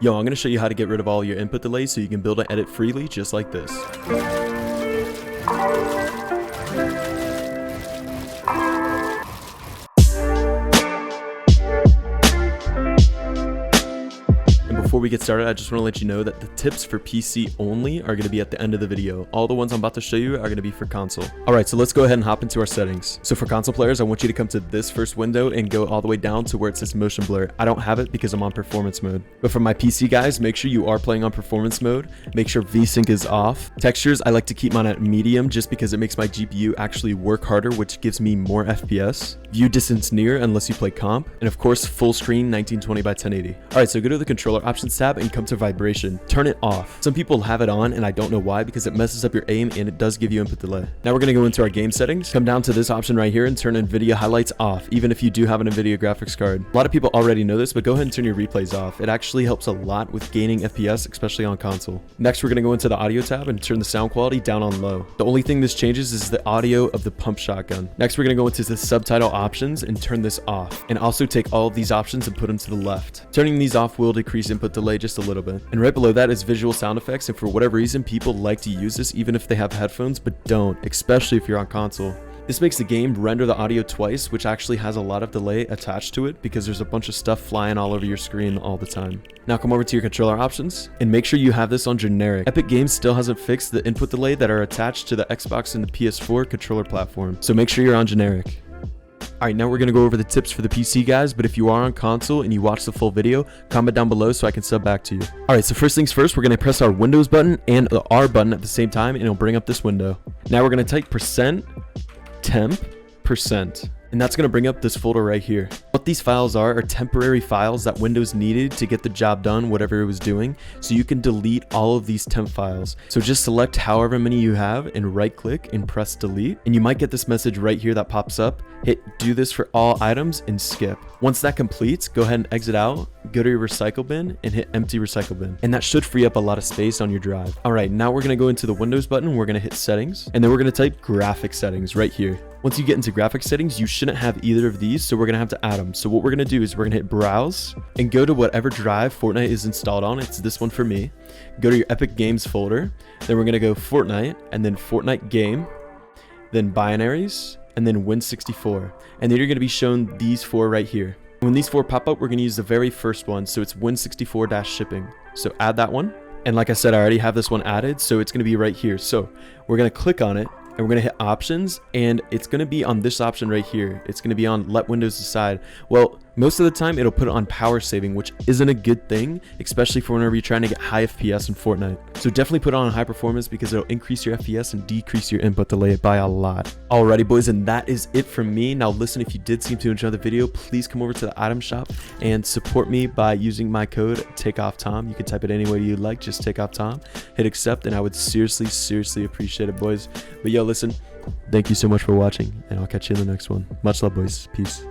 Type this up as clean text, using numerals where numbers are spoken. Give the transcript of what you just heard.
Yo, I'm going to show you how to get rid of all your input delays so you can build and edit freely just like this. Before we get started, I just want to let you know that the tips for PC only are going to be at the end of the video. All the ones I'm about to show you are going to be for console. Alright, so let's go ahead and hop into our settings. So for console players, I want you to come to this first window and go all the way down to where it says motion blur. I don't have it because I'm on performance mode. But for my PC guys, make sure you are playing on performance mode. Make sure VSync is off. Textures, I like to keep mine at medium just because it makes my GPU actually work harder, which gives me more FPS. View distance near unless you play comp. And of course, full screen 1920 by 1080. Alright, so go to the controller options tab and come to vibration. Turn it off. Some people have it on and I don't know why, because it messes up your aim and it does give you input delay. Now we're going to go into our game settings. Come down to this option right here and turn Nvidia highlights off, even if you do have an Nvidia graphics card. A lot of people already know this, but go ahead and turn your replays off. It actually helps a lot with gaining FPS, especially on console. Next, we're going to go into the audio tab and turn the sound quality down on low. The only thing this changes is the audio of the pump shotgun. Next, we're going to go into the subtitle options and turn this off, and also take all of these options and put them to the left. Turning these off will decrease input delay just a little bit. And right below that is visual sound effects, and for whatever reason people like to use this even if they have headphones, but don't, especially if you're on console. This makes the game render the audio twice, which actually has a lot of delay attached to it because there's a bunch of stuff flying all over your screen all the time. Now come over to your controller options and make sure you have this on generic. Epic Games still hasn't fixed the input delay that are attached to the Xbox and the PS4 controller platform, so make sure you're on generic. Alright, now we're going to go over the tips for the PC guys, but if you are on console and you watch the full video, comment down below so I can sub back to you. Alright, so first things first, we're going to press our Windows button and the R button at the same time, and it'll bring up this window. Now we're going to type %temp%. And that's going to bring up this folder right here. What these files are temporary files that Windows needed to get the job done, whatever it was doing, so you can delete all of these temp files. So just select however many you have and right click and press delete, and you might get this message right here that pops up. Hit do this for all items and skip. Once that completes, go ahead and exit out, go to your recycle bin and hit empty recycle bin, and that should free up a lot of space on your drive. Alright, now we're going to go into the Windows button, we're going to hit settings, and then we're going to type graphic settings right here. Once you get into graphic settings, you shouldn't have either of these, so we're going to have to add them. So what we're going to do is we're going to hit browse and go to whatever drive Fortnite is installed on. It's this one for me. Go to your Epic Games folder, then we're going to go Fortnite, and then Fortnite game, then binaries, and then Win64. And then you're going to be shown these four right here. When these four pop up, we're going to use the very first one, so it's Win64-shipping. So add that one. And like I said, I already have this one added, so it's going to be right here. So we're going to click on it, and we're going to hit options, and it's going to be on this option right here. It's going to be on let Windows decide. Well, most of the time it'll put it on power saving, which isn't a good thing, especially for whenever you're trying to get high FPS in Fortnite. So definitely put it on high performance because it'll increase your FPS and decrease your input delay by a lot. Alrighty boys, and that is it from me. Now listen, if you did seem to enjoy the video, please come over to the item shop and support me by using my code TakeoffTom. You can type it any way you like, just TakeoffTom. Hit accept and I would seriously appreciate it, boys. But yo, listen, thank you so much for watching, and I'll catch you in the next one. Much love, boys. Peace.